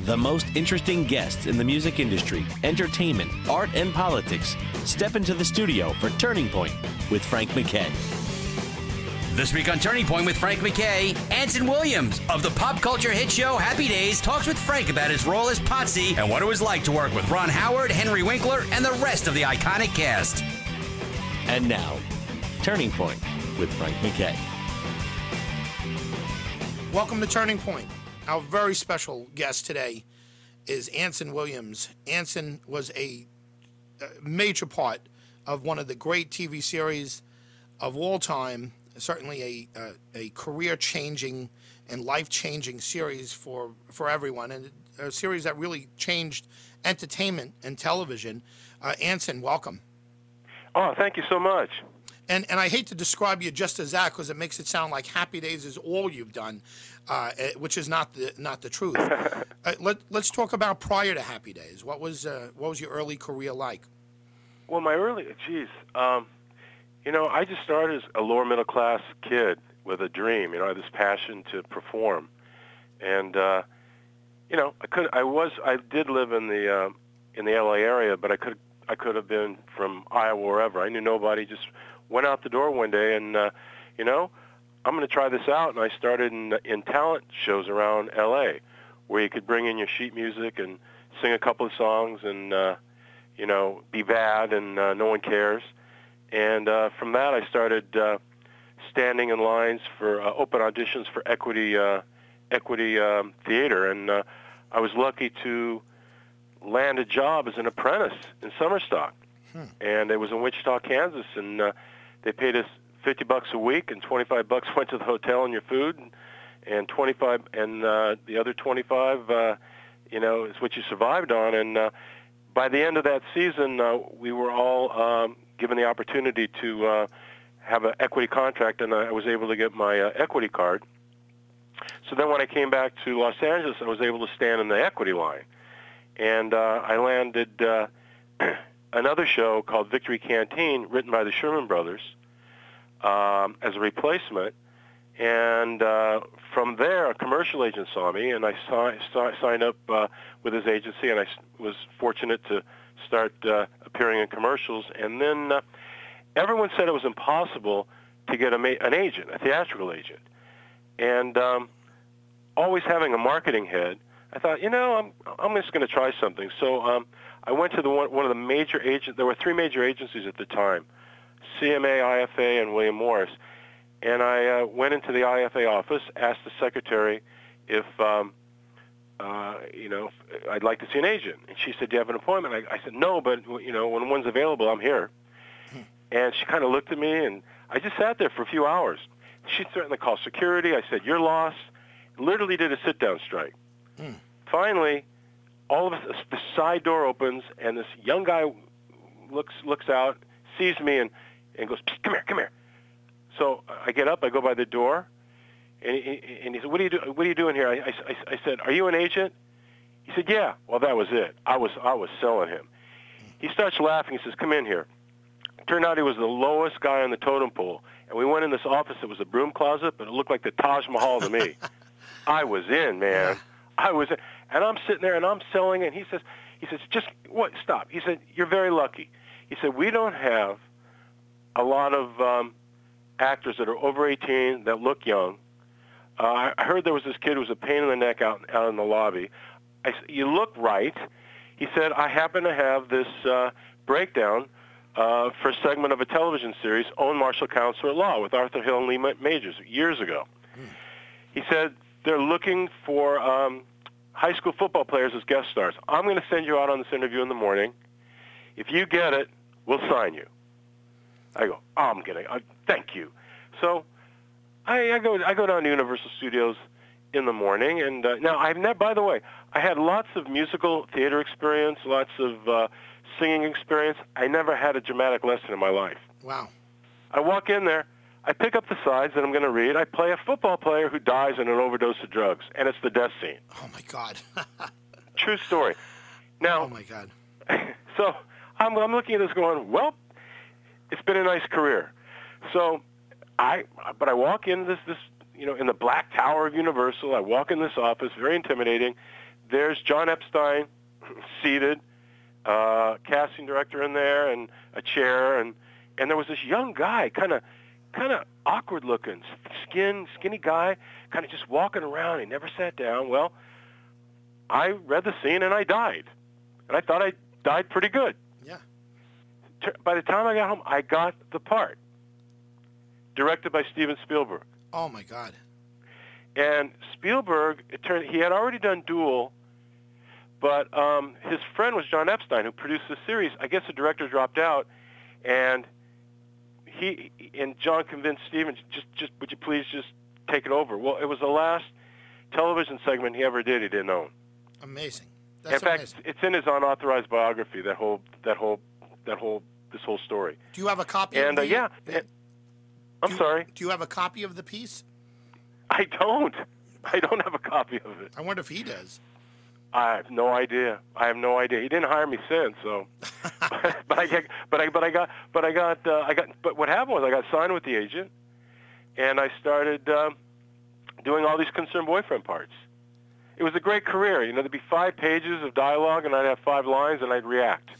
The most interesting guests in the music industry, entertainment, art, and politics step into the studio for Turning Point with Frank MacKay. This week on Turning Point with Frank MacKay, Anson Williams of the pop culture hit show Happy Days talks with Frank about his role as Potsie and what it was like to work with Ron Howard, Henry Winkler, and the rest of the iconic cast. And now, Turning Point with Frank MacKay. Welcome to Turning Point. Our very special guest today is Anson Williams. Anson was a major part of one of the great TV series of all time, certainly a career-changing and life-changing series for everyone, and a series that really changed entertainment and television. Anson, welcome. Oh, thank you so much. And I hate to describe you just as that because it makes it sound like Happy Days is all you've done, which is not the truth. Let's talk about prior to Happy Days. What was your early career like? Well, my early, I just started as a lower middle class kid with a dream. I had this passion to perform, and I did live in the LA area, but I could have been from Iowa or wherever. I knew nobody. Just went out the door one day, and I'm going to try this out. And I started in talent shows around LA, where you could bring in your sheet music and sing a couple of songs, and be bad, and no one cares. And from that, I started standing in lines for open auditions for Equity Theater, and I was lucky to land a job as an apprentice in summer stock. And it was in Wichita, Kansas, and they paid us $50 a week, and $25 went to the hotel and your food, and 25, and the other 25, is what you survived on. And by the end of that season, we were all given the opportunity to have an equity contract, and I was able to get my equity card. So then when I came back to Los Angeles, I was able to stand in the equity line. And I landed another show called Victory Canteen, written by the Sherman Brothers, as a replacement. And from there, a commercial agent saw me, and I signed up with his agency, and I was fortunate to start appearing in commercials. And then everyone said it was impossible to get an agent, a theatrical agent. And always having a marketing head, I thought, I'm just going to try something. So I went to one of the major agents. There were three major agencies at the time, CMA, IFA, and William Morris. And I went into the IFA office, asked the secretary if, I'd like to see an agent. And she said, do you have an appointment? I said, no, but, when one's available, I'm here. And she kind of looked at me, and I just sat there for a few hours. She threatened to call security. I said, you're lost. Literally did a sit-down strike. Finally, all of us, the side door opens, and this young guy looks out, sees me, and goes, come here. So I get up, I go by the door, and he said, what are you doing here? I said, are you an agent? He said, yeah. Well, that was it. I was selling him. He starts laughing. He says, come in here. Turned out he was the lowest guy on the totem pole, and we went in this office. It was a broom closet, but it looked like the Taj Mahal to me. I was in, man. I was in. And I'm sitting there, and I'm selling, and he says, just what? Stop. He said, you're very lucky. He said, we don't have a lot of actors that are over 18 that look young. I heard there was this kid who was a pain in the neck out in the lobby. I said, you look right. He said, I happen to have this breakdown for a segment of a television series, Own Martial Counsel at Law, with Arthur Hill and Lee Majors years ago. He said, they're looking for high school football players as guest stars. I'm going to send you out on this interview in the morning. If you get it, we'll sign you. I go, oh, I'm kidding. Thank you. So I go down to Universal Studios in the morning, and now by the way, I had lots of musical theater experience, lots of singing experience. I never had a dramatic lesson in my life. Wow. I walk in there, I pick up the sides that I'm going to read. I play a football player who dies in an overdose of drugs, and it's the death scene. Oh, my God. True story. Now, oh, my God. So I'm looking at this going, well, it's been a nice career. So I walk in this in the Black Tower of Universal. I walk in this office, very intimidating. there's John Epstein seated, casting director in there, and a chair, and there was this young guy, kind of awkward looking, skinny guy, kind of just walking around. He never sat down. Well, I read the scene and I died, and I thought I died pretty good. Yeah. By the time I got home, I got the part. Directed by Steven Spielberg. Oh my God. And Spielberg, he had already done Duel, but his friend was John Epstein, who produced the series. I guess the director dropped out, and John convinced Steven, just would you please just take it over? Well, it was the last television segment he ever did. He didn't own. Amazing. In fact, it's in his unauthorized biography. This whole story. Do you have a copy? And of the, I'm sorry. Do you have a copy of the piece? I don't have a copy of it. I wonder if he does. I have no idea. He didn't hire me since, so. But what happened was I got signed with the agent, and I started doing all these concerned boyfriend parts. It was a great career. There'd be 5 pages of dialogue, and I'd have 5 lines, and I'd react.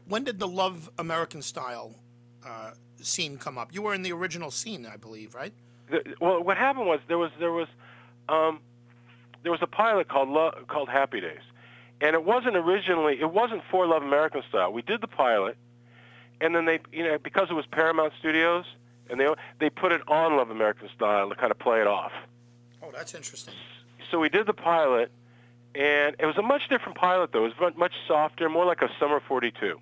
When did the Love American Style scene come up? You were in the original scene, I believe, right? Well, what happened was there was a pilot called Happy Days, and it wasn't for Love American Style. We did the pilot, and then they, because it was Paramount Studios, and they put it on Love American Style to kind of play it off. Oh, that's interesting. So we did the pilot, and it was a much different pilot, though. It was much softer, more like a Summer 42.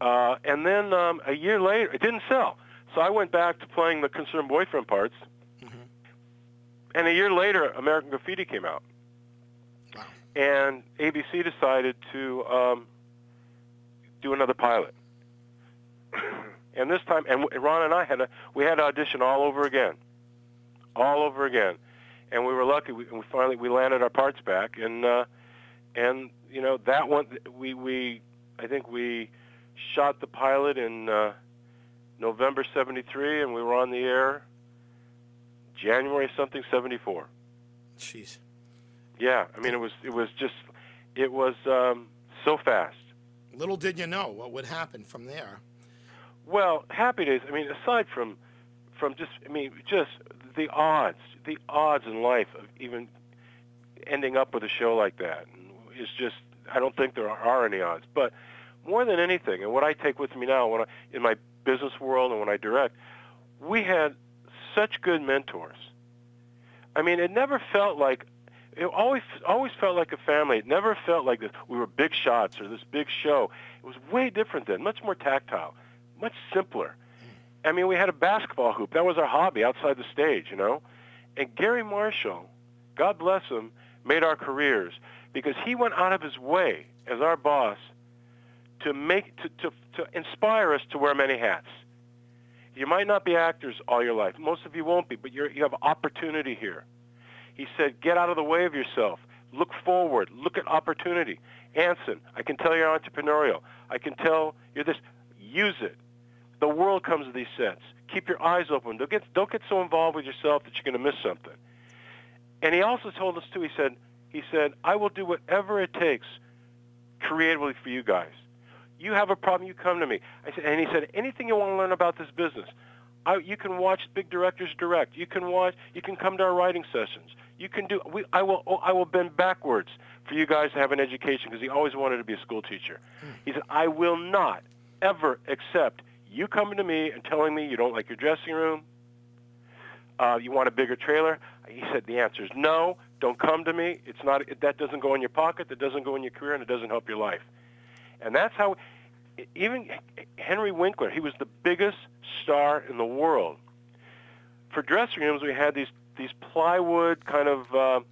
And then a year later, it didn't sell. So I went back to playing the concerned boyfriend parts. Mm-hmm. And a year later, American Graffiti came out. Wow. And ABC decided to do another pilot. And this time, and Ron and I had to audition all over again. And we were lucky. We finally landed our parts back, and that one I think we shot the pilot in November '73, and we were on the air January 74. Jeez. Yeah, I mean it was so fast. Little did you know what would happen from there. Well, Happy Days. I mean, aside from just the odds in life of even ending up with a show like that is just, I don't think there are any odds. But more than anything, and what I take with me now in my business world and when I direct, we had such good mentors. I mean, it never felt like, it always felt like a family. It never felt like this. We were big shots or this big show. It was way different then, much more tactile, much simpler. I mean, we had a basketball hoop. That was our hobby outside the stage, And Gary Marshall, God bless him, made our careers because he went out of his way as our boss to inspire us to wear many hats. You might not be actors all your life. Most of you won't be, but you have opportunity here. He said, get out of the way of yourself. Look forward. Look at opportunity. Anson, I can tell you're entrepreneurial. I can tell you're this. Use it. The world comes to these sets. Keep your eyes open. Don't get so involved with yourself that you're going to miss something. And he also told us, too, he said, I will do whatever it takes creatively for you guys. You have a problem, you come to me. And he said, anything you want to learn about this business, you can watch big directors direct. You can come to our writing sessions. I will bend backwards for you guys to have an education because he always wanted to be a school teacher. He said, I will not ever accept you coming to me and telling me you don't like your dressing room, you want a bigger trailer. He said the answer is no, don't come to me. That doesn't go in your pocket, that doesn't go in your career, and it doesn't help your life. And that's how, even Henry Winkler, he was the biggest star in the world. For dressing rooms, we had these plywood kind of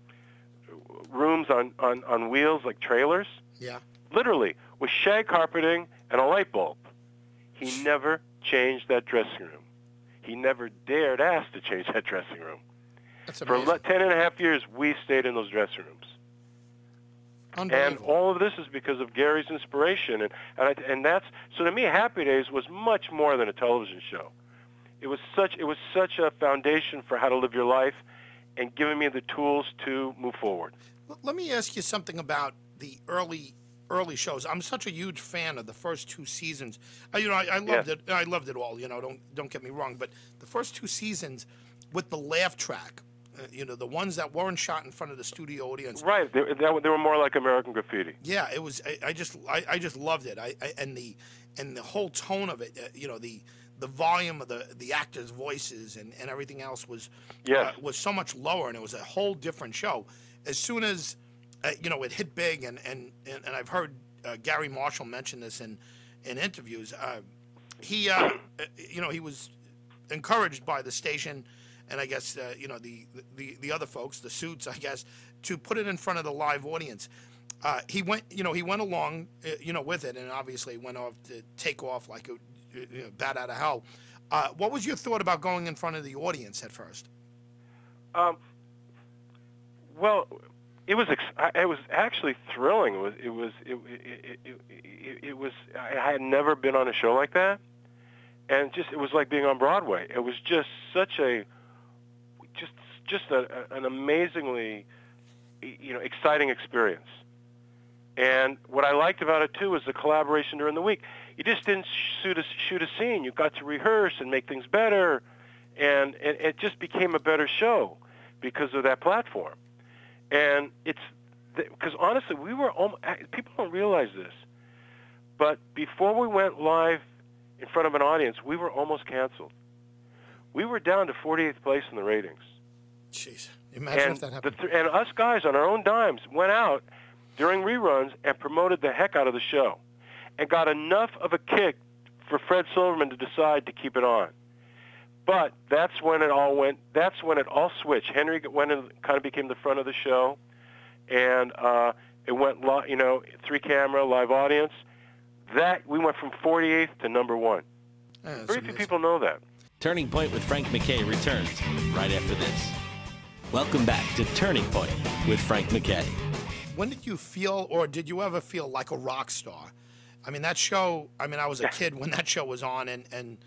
rooms on wheels like trailers. Yeah. Literally, with shag carpeting and a light bulb. He never changed that dressing room. He never dared ask to change that dressing room. That's amazing. For 10 and a half years, we stayed in those dressing rooms. And all of this is because of Gary's inspiration, and that's so. To me, Happy Days was much more than a television show. It was such a foundation for how to live your life, and giving me the tools to move forward. Let me ask you something about the early shows. I'm such a huge fan of the first 2 seasons. I loved it. I loved it all. Don't get me wrong, but the first 2 seasons with the laugh track, the ones that weren't shot in front of the studio audience. Right. They were more like American Graffiti. Yeah, it was. I just loved it. And the whole tone of it. The volume of the actors' voices and everything else was so much lower, and it was a whole different show. As soon as it hit big, and I've heard Gary Marshall mention this in interviews. He was encouraged by the station, and I guess the other folks, the suits, I guess, to put it in front of the live audience. He went along, with it, and obviously went off to take off like a bat out of hell. What was your thought about going in front of the audience at first? Well, it was actually thrilling. I had never been on a show like that, and it was like being on Broadway. It was just such an amazingly exciting experience. And what I liked about it too was the collaboration during the week. You just didn't shoot a scene. You got to rehearse and make things better, and it just became a better show because of that platform. And because honestly, people don't realize this, but before we went live in front of an audience, we were almost canceled. We were down to 48th place in the ratings. Jeez, imagine if that happened. And us guys on our own dimes went out during reruns and promoted the heck out of the show, and got enough of a kick for Fred Silverman to decide to keep it on. But that's when it all switched. Henry went and kind of became the front of the show, and it went, 3-camera, live audience. That we went from 48th to number 1. Very few people know that. Turning Point with Frank MacKay returns right after this. Welcome back to Turning Point with Frank MacKay. When did you feel, or did you ever feel like a rock star? I mean, that show, I was a kid when that show was on, and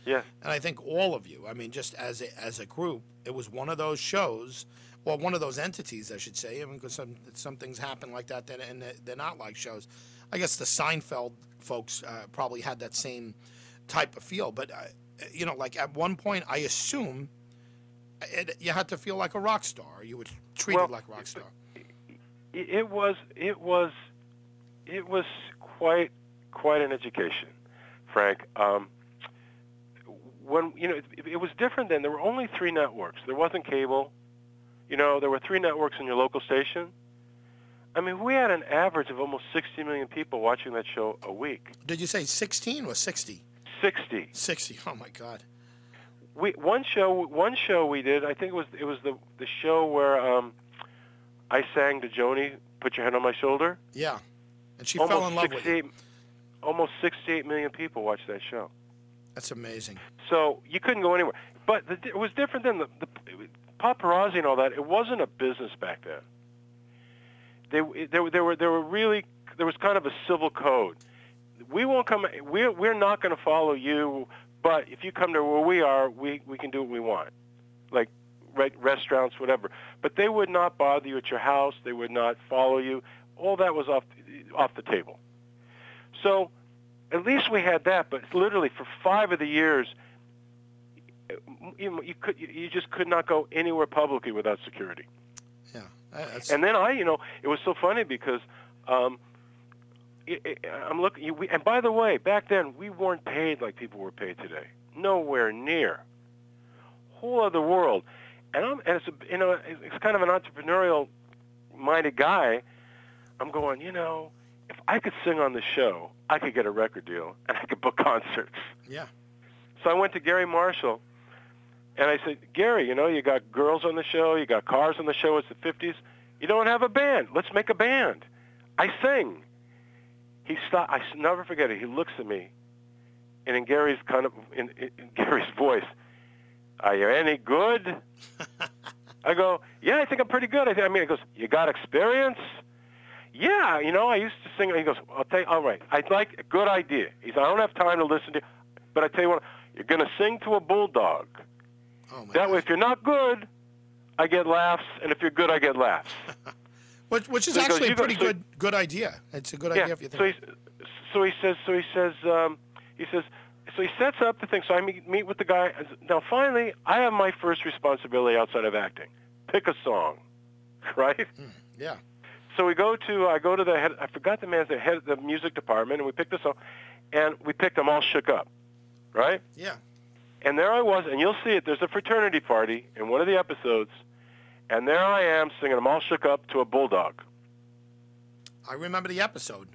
I think all of you, just as a group, it was one of those shows, well, one of those entities, I should say, because some things happen like that, and they're not like shows. I guess the Seinfeld folks probably had that same type of feel, but, like at one point, I assume you had to feel like a rock star. You were treated like a rock star. It was quite an education, Frank. When it was different then. There were only 3 networks. There wasn't cable. There were 3 networks in your local station. We had an average of almost 60 million people watching that show a week. Did you say 16 or 60? 60. 60. Oh my God. One show we did. I think it was the show where I sang to Joni, "Put Your Head on My Shoulder." Yeah, and she fell in love with it. Almost 68 million people watched that show. That's amazing. So you couldn't go anywhere. But it was different then. The paparazzi and all that, it wasn't a business back then. There was kind of a civil code. We won't come. We're not going to follow you. But if you come to where we are, we can do what we want, like restaurants, whatever. But they would not bother you at your house. They would not follow you. All that was off the table. So at least we had that, but literally for 5 of the years, you just could not go anywhere publicly without security. Yeah. And then it was so funny because I'm looking. And by the way, back then we weren't paid like people were paid today. Nowhere near. Whole other world. And it's kind of an entrepreneurial-minded guy. I'm going, if I could sing on the show, I could get a record deal, and I could book concerts. Yeah. So I went to Gary Marshall, and I said, Gary, you got girls on the show, you got cars on the show, it's the 50s. You don't have a band. Let's make a band. I sing. He stopped. I never forget it. He looks at me, and in Gary's in Gary's voice, "Are you any good?" I go, "Yeah, I think I'm pretty good." He goes, "You got experience?" "Yeah, I used to sing." He goes, "I'll tell you, all right, I'd like a good idea." He said, "I don't have time to listen to you, but I tell you what, you're going to sing to a bulldog. That way, if you're not good, I get laughs, and if you're good, I get laughs." Which is So he goes, actually a "You go-" pretty good idea. It's a good idea if you think. So he sets up the thing. So I meet with the guy. Now finally, I have my first responsibility outside of acting. Pick a song, right? Yeah. So I go to the head. I forgot the man's the head of the music department, and we picked a song, and we picked "I'm All Shook Up," right? Yeah. And there I was, and you'll see it. There's a fraternity party in one of the episodes, and there I am singing "I'm All Shook Up" to a bulldog. I remember the episode.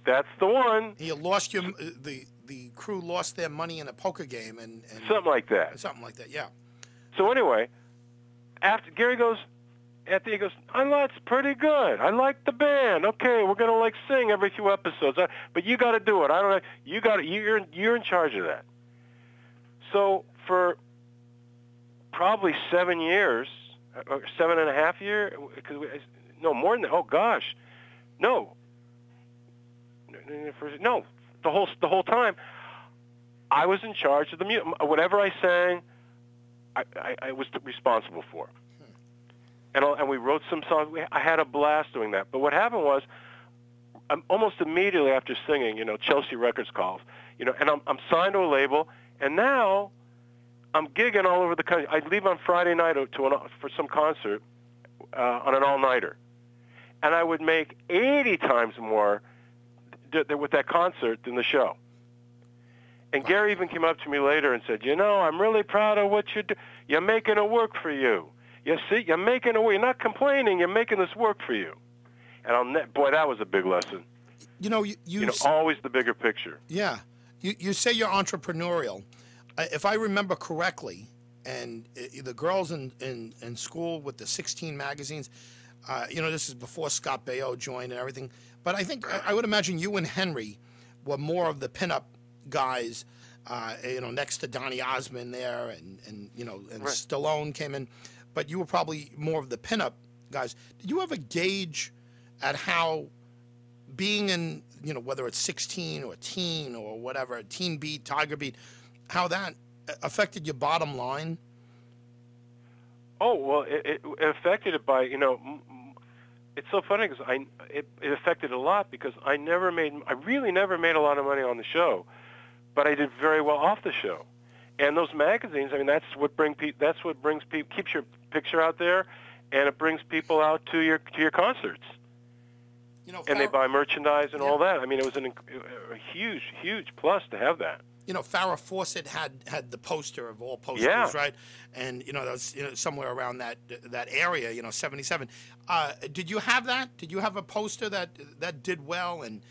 That's the one. You lost the crew lost their money in a poker game and Something like that. Something like that. Yeah. So anyway, after Gary goes, he goes, that's pretty good. I like the band. Okay, we're gonna sing every few episodes, but you got to do it. I don't know. You're in charge of that. So for probably 7 years, or 7.5 years, no more than that. Oh gosh, no, the whole time, I was in charge of the music. Whatever I sang, I was responsible for. And we wrote some songs. I had a blast doing that. But what happened was, almost immediately after singing, Chelsea Records calls, and I'm signed to a label, and now I'm gigging all over the country. I leave on Friday night for some concert on an all-nighter, and I would make 80 times more with that concert than the show. And Gary even came up to me later and said, I'm really proud of what you do. You're making it work for you. You see, you're making it work. You're not complaining. You're making this work for you. And boy, that was a big lesson. Always the bigger picture. Yeah. You say you're entrepreneurial. If I remember correctly, and the girls in school with the 16 magazines, this is before Scott Baio joined and everything. But I think I would imagine you and Henry were more of the pinup guys, next to Donny Osmond there, and right. Stallone came in. But you were probably more of the pinup guys. Did you ever gauge at how being in, whether it's 16 or teen or whatever, Teen Beat, Tiger Beat, how that affected your bottom line? Oh, well, it affected it by, it's so funny because it affected a lot because I really never made a lot of money on the show, but I did very well off the show. And those magazines, that's what keeps your picture out there, and it brings people out to your concerts. And they buy merchandise and all that. It was a huge plus to have that. Farrah Fawcett had the poster of all posters, right? And that was somewhere around that area, 77. Did you have that? Did you have a poster that did well, and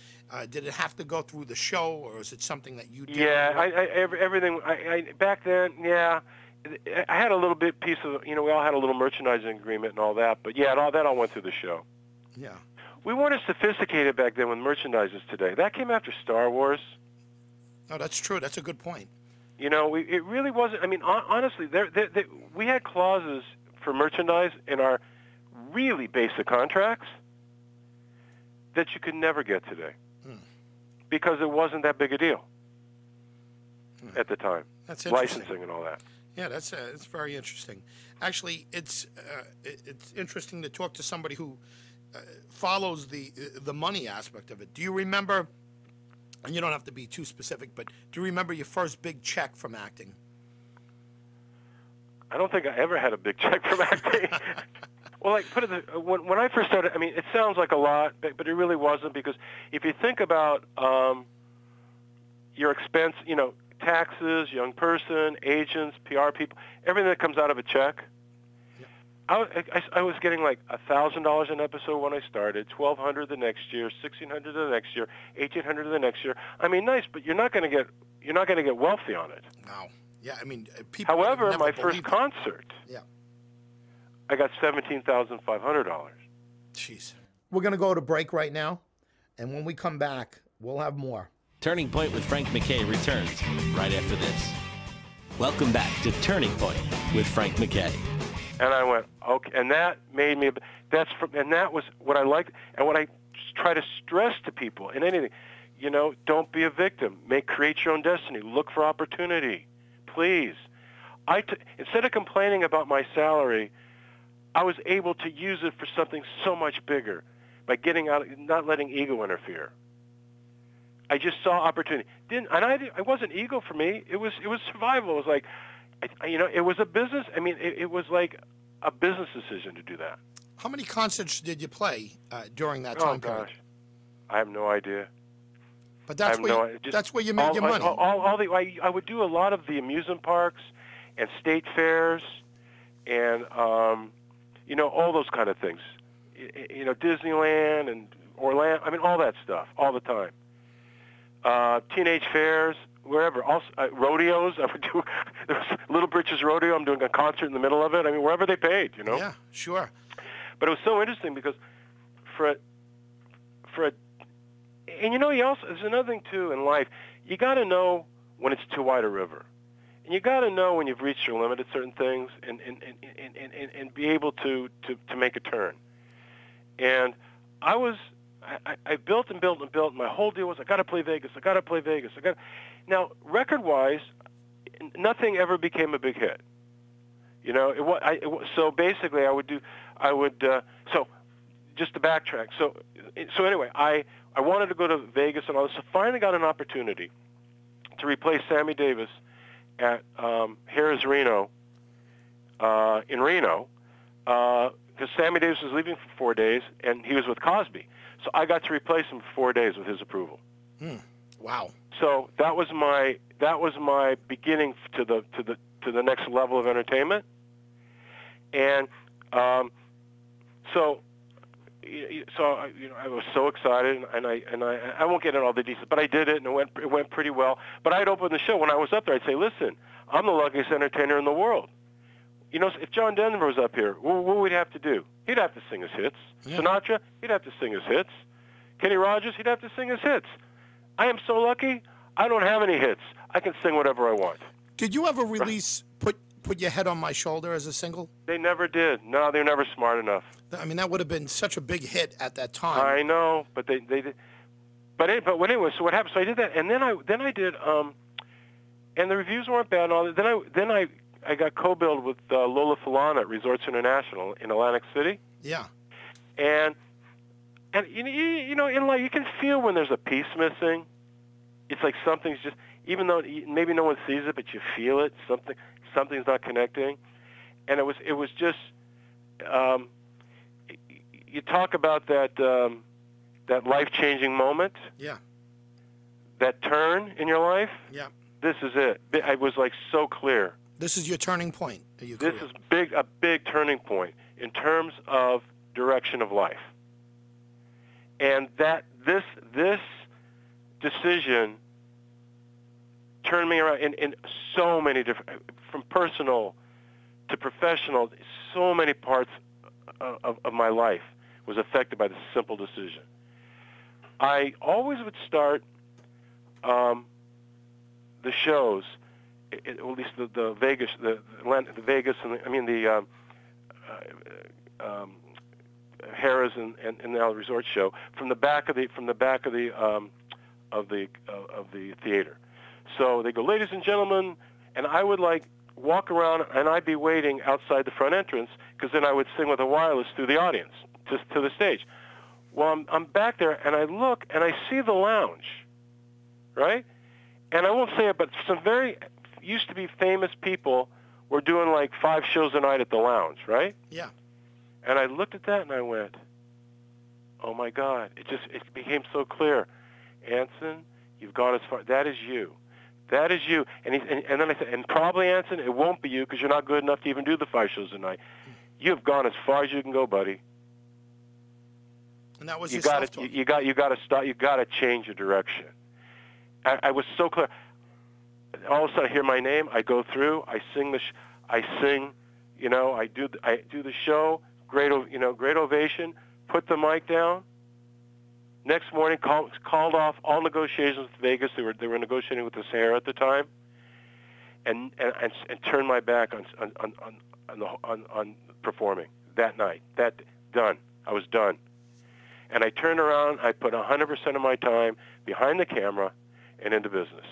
did it have to go through the show, or is it something that you did? Yeah, everything. Back then, yeah, I had a little piece of. We all had a little merchandising agreement and all that, but yeah, that all went through the show. Yeah, we weren't as sophisticated back then with merchandise as today. That came after Star Wars. Oh, that's true. That's a good point. It really wasn't. Honestly, we had clauses for merchandise in our really basic contracts that you could never get today because it wasn't that big a deal at the time. That's interesting. Licensing and all that. Yeah, that's very interesting. Actually, it's interesting to talk to somebody who follows the money aspect of it. Do you remember? And you don't have to be too specific, but do you remember your first big check from acting? I don't think I ever had a big check from acting. Well, when I first started, it sounds like a lot, but it really wasn't, because if you think about your expense, taxes, young person, agents, PR people, everything that comes out of a check. I was getting like $1,000 an episode when I started, $1,200 the next year, $1,600 the next year, $1,800 the next year. Nice, but you're not going to get wealthy on it. No. Yeah, people. However, my first concert, I got $17,500. Jeez. We're going to go to break right now, and when we come back, we'll have more. Turning Point with Frank MacKay returns right after this. Welcome back to Turning Point with Frank MacKay. And I went, okay, and that made me. And that was what I liked, and what I try to stress to people in anything. Don't be a victim. Create your own destiny. Look for opportunity, please. Instead of complaining about my salary, I was able to use it for something so much bigger. by getting out, not letting ego interfere. I just saw opportunity. I wasn't ego for me. It was survival. It was like, it was a business. I mean, it was like a business decision to do that. How many concerts did you play during that time period? Oh gosh, I have no idea. But that's where you made your money. I would do a lot of the amusement parks and state fairs and all those kind of things. Disneyland and Orlando. I mean, all that stuff all the time. Teenage fairs, wherever. Also, rodeos. I would do. There was Little Britches Rodeo. I'm doing a concert in the middle of it. I mean, wherever they paid. Yeah, sure. But it was so interesting because there's another thing too in life. You got to know when it's too wide a river, and you got to know when you've reached your limit at certain things, and be able to make a turn. And I built and built and built. My whole deal was I got to play Vegas. Now, record-wise, nothing ever became a big hit. So basically, so just to backtrack. So anyway, I wanted to go to Vegas and all this. So finally got an opportunity to replace Sammy Davis at Harrah's Reno in Reno because Sammy Davis was leaving for 4 days and he was with Cosby. So I got to replace him for 4 days with his approval. Wow. So that was my beginning to the next level of entertainment. And I was so excited, and I won't get into all the details, but I did it, and it went pretty well. But I'd open the show when I was up there. I'd say, "Listen, I'm the luckiest entertainer in the world. If John Denver was up here, what would he have to do? He'd have to sing his hits. Yeah. Sinatra, he'd have to sing his hits. Kenny Rogers, he'd have to sing his hits. I am so lucky. I don't have any hits. I can sing whatever I want." Did you ever release Put Your Head on My Shoulder as a single? They never did. No, they're never smart enough. I mean, that would have been such a big hit at that time. I know, but they did. But anyway, so what happened? So I did that, and then I did, and the reviews weren't bad. And all that. Then I got co-billed with Lola Falana at Resorts International in Atlantic City. Yeah. And in life you can feel when there's a piece missing. It's like something's just, even though maybe no one sees it, but you feel it. Something's not connecting, and it was just. You talk about that life-changing moment. Yeah. That turn in your life. Yeah. This is it. I was like so clear. This is your turning point. This is a big turning point in terms of direction of life. And that this decision turned me around in so many different, from personal to professional, so many parts of my life was affected by this simple decision. I always would start the shows, at least the Vegas, the Vegas, and the Harrah's and now the Resort show from the back of the theater. So they go, "Ladies and gentlemen," and I would walk around and I'd be waiting outside the front entrance because then I would sing with a wireless through the audience to the stage. Well, I'm back there and I look and I see the lounge, right? And I won't say it, but some very used to be famous people were doing 5 shows a night at the lounge, right? Yeah. And I looked at that and I went, "Oh my God!" It became so clear. Anson, you've gone as far. That is you. That is you. And then I said, and probably, Anson, it won't be you because you're not good enough to even do the 5 shows a night. You've gone as far as you can go, buddy. And that was you got to stop. You got to change your direction. I was so clear. All of a sudden, I hear my name. I go through. I sing I do the show. Great ovation. Put the mic down. Next morning, called off all negotiations with Vegas. They were negotiating with the Sahara at the time, and turned my back on performing that night. Done. I was done, and I turned around. I put 100% of my time behind the camera and into business.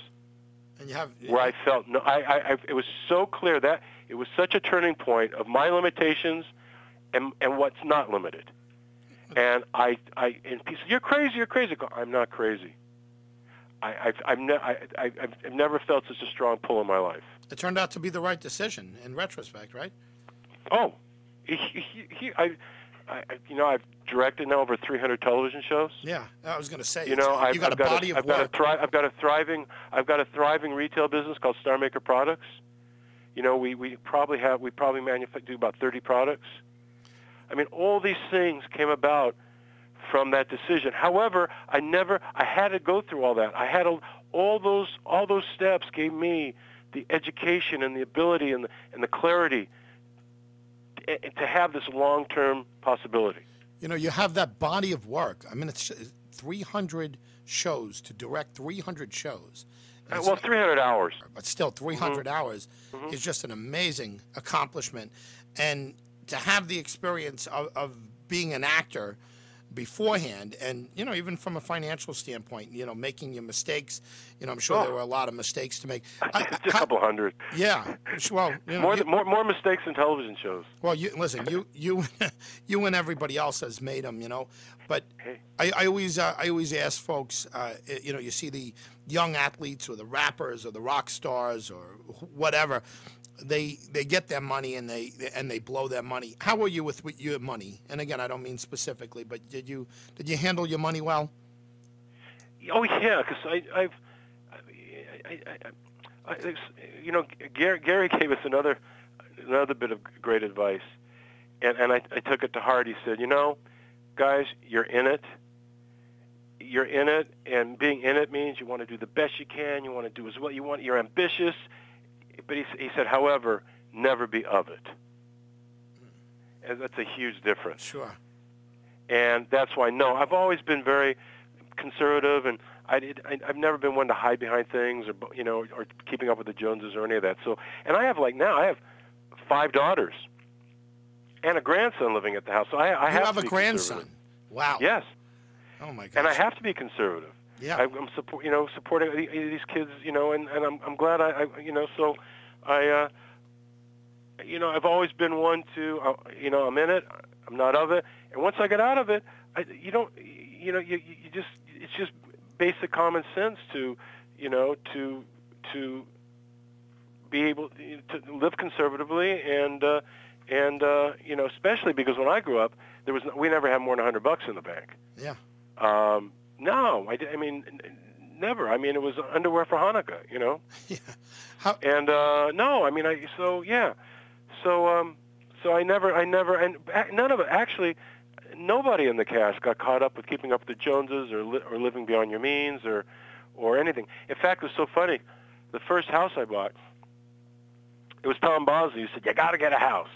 And you have where I felt it was so clear that it was such a turning point of my limitations and what's not limited. And and he said, "You're crazy, you're crazy." I go, "I'm not crazy. I've never felt such a strong pull in my life." It turned out to be the right decision in retrospect, right? Oh, I've directed now over 300 television shows. Yeah, I was going to say. You know, you got a body of work. I've got a thriving retail business called Star Maker Products. You know, we probably do about 30 products. I mean, all these things came about from that decision. However, I had to go through all that. All those steps gave me the education and the ability and the clarity to have this long-term possibility. You know, you have that body of work. I mean, it's 300 shows, to direct 300 shows. Well, 300 hours. But still, 300 hours is just an amazing accomplishment. And to have the experience of being an actor beforehand, and, you know, even from a financial standpoint, you know, making your mistakes, you know, I'm sure there were a lot of mistakes to make. Just a couple hundred. Yeah. Well, you know, more mistakes than television shows. Well, listen, you and everybody else has made them, you know. But I always ask folks, you know, you see the young athletes or the rappers or the rock stars or whatever, they get their money and they blow their money. How were you with your money? And again, I don't mean specifically, but did you handle your money well? Oh yeah, because you know, Gary gave us another bit of great advice, and I took it to heart. He said, you know, guys, you're in it. You're in it, and being in it means you want to do the best you can. You want to do as well you want. You're ambitious. But he said, however, never be of it. And that's a huge difference. Sure. And that's why, no, I've always been very conservative, and I've never been one to hide behind things, or, you know, or keeping up with the Joneses or any of that. So, and I have now I have 5 daughters and a grandson living at the house. So I have a grandson. Wow. Yes. Oh my gosh. And I have to be conservative. Yeah. I'm supporting these kids, you know, and I'm glad you know, so you know, I've always been one to, you know, I'm in it, I'm not of it, and once I get out of it, it's just basic common sense to, you know, to be able to live conservatively, and you know, especially because when I grew up, we never had more than $100 in the bank. Yeah. No, I mean, never. I mean, it was underwear for Hanukkah, you know. Yeah. And no, I mean, so I never, and none of it actually. Nobody in the cast got caught up with keeping up with the Joneses or living beyond your means or anything. In fact, it was so funny. The first house I bought, it was Tom Bosley who said, "You got to get a house.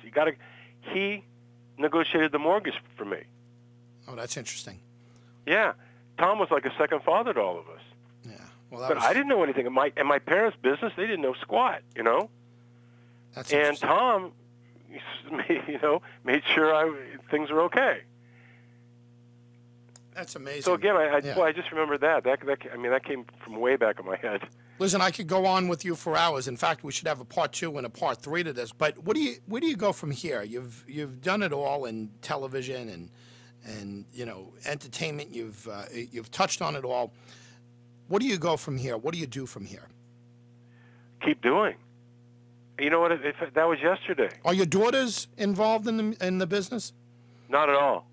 He negotiated the mortgage for me. Oh, that's interesting. Yeah. Tom was like a second father to all of us. Yeah. Well, but I didn't know anything. And my parents' business, they didn't know squat, you know. That's and Tom, you know, made sure things were okay. That's amazing. So again, I just remember that. That came from way back in my head. Listen, I could go on with you for hours. In fact, we should have a part 2 and a part 3 to this. But where do you go from here? You've done it all in television and you know, entertainment. You've touched on it all. What do you go from here? What do you do from here? Keep doing. You know what? If that was yesterday. Are your daughters involved in the business? Not at all.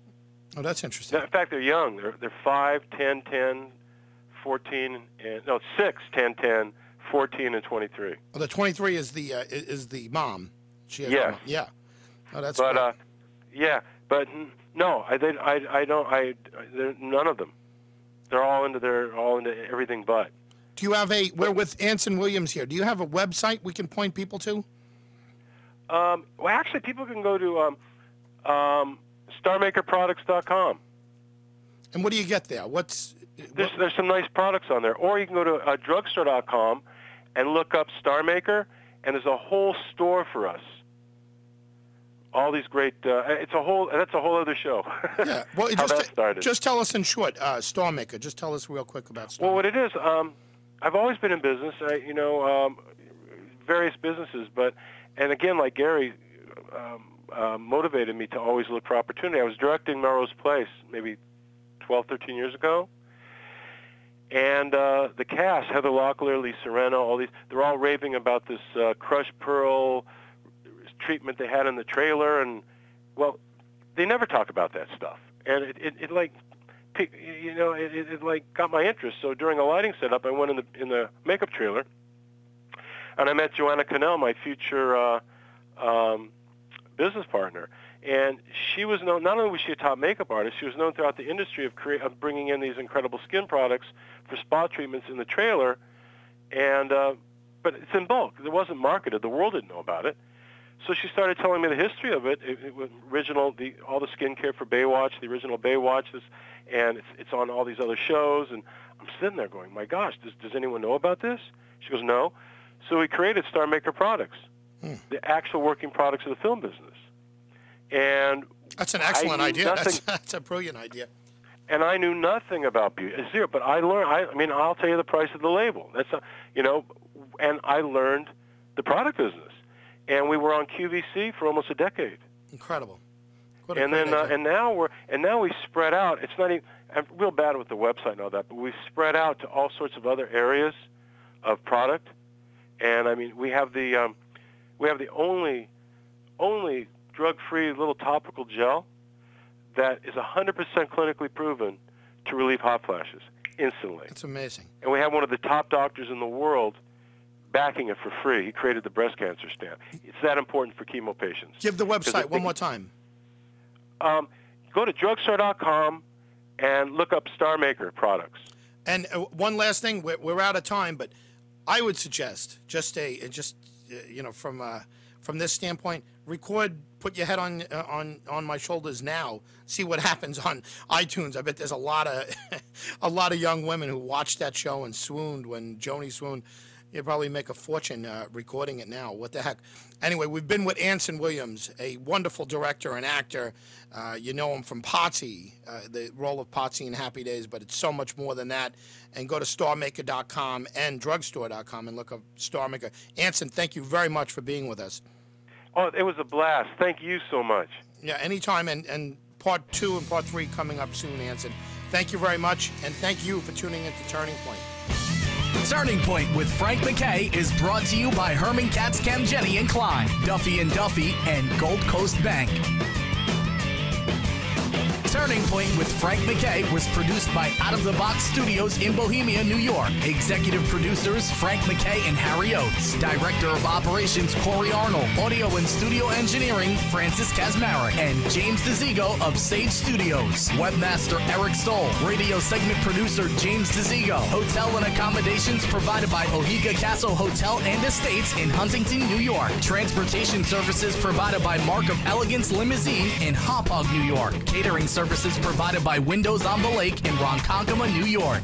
Oh, that's interesting. In fact, they're young. They're 5, 10, 10, 14, 6, 10, 10, 14, and 23. Well, the 23 is the mom. She has yes. Mom. Yeah. Oh, that's. But yeah, but no, I don't. None of them. They're all into everything but. Do you have we're with Anson Williams here. Do you have a website we can point people to? Well, actually, people can go to StarMakerProducts.com. And what do you get there? There's some nice products on there. Or you can go to drugstore.com and look up Star Maker, and there's a whole store for us. All these great. That's a whole other show. Yeah. Well, how that started. Just tell us in short, Star Maker. Just tell us real quick about Star Maker. Well, what it is, I've always been in business. Various businesses, and again, like Gary, motivated me to always look for opportunity. I was directing Melrose Place maybe 12, 13 years ago. And the cast, Heather Locklear, Lisa Rinna, all these, they're all raving about this crushed pearl treatment they had in the trailer. And, well, they never talk about that stuff. And it like, you know, it like got my interest. So during a lighting setup, I went in the makeup trailer, and I met Joanna Cannell, my future business partner. And she was known, not only was she a top makeup artist, she was known throughout the industry of bringing in these incredible skin products for spa treatments in the trailer. And but it's in bulk. It wasn't marketed. The world didn't know about it. So she started telling me the history of it. It was all the skincare for Baywatch, the original Baywatch, and it's on all these other shows. And I'm sitting there going, my gosh, does anyone know about this? She goes, no. So we created Star Maker Products, the actual working products of the film business. And that's an excellent idea. That's a brilliant idea. And I knew nothing about beauty, zero. But I learned. I mean, I'll tell you the price of the label. That's and I learned the product business. And we were on QVC for almost a decade. Incredible. And now we spread out. It's not even. I'm real bad with the website and all that, but we spread out to all sorts of other areas of product. And I mean, we have the only drug-free little topical gel that is 100% clinically proven to relieve hot flashes instantly. That's amazing. And we have one of the top doctors in the world backing it for free. He created the breast cancer stamp. It's that important for chemo patients. Give the website one more time. Go to drugstore.com and look up Star Maker products. And one last thing, we're out of time, but I would suggest from this standpoint, put your head on my shoulders now. See what happens on iTunes. I bet there's a lot of young women who watched that show and swooned when Joni swooned. You'd probably make a fortune recording it now. What the heck? Anyway, we've been with Anson Williams, a wonderful director and actor. You know him from Potsie, the role of Potsie in Happy Days, but it's so much more than that. And go to starmaker.com and drugstore.com and look up Star Maker. Anson, thank you very much for being with us. Oh, it was a blast. Thank you so much. Yeah, anytime. And part 2 and part 3 coming up soon, Anson. Thank you very much, and thank you for tuning in to Turning Point. Turning Point with Frank MacKay is brought to you by Herman Katz Camgeni and Klein, Duffy & Duffy, and Gold Coast Bank. Turning Point with Frank MacKay was produced by Out of the Box Studios in Bohemia, New York. Executive producers Frank MacKay and Harry Oates. Director of Operations Corey Arnold. Audio and studio engineering Francis Kazmarek. And James DeZigo of Sage Studios. Webmaster Eric Stoll. Radio segment producer James DeZigo. Hotel and accommodations provided by Ohiga Castle Hotel and Estates in Huntington, New York. Transportation services provided by Mark of Elegance Limousine in Hauppauge, New York. Catering services provided by Windows on the Lake in Ronkonkoma, New York.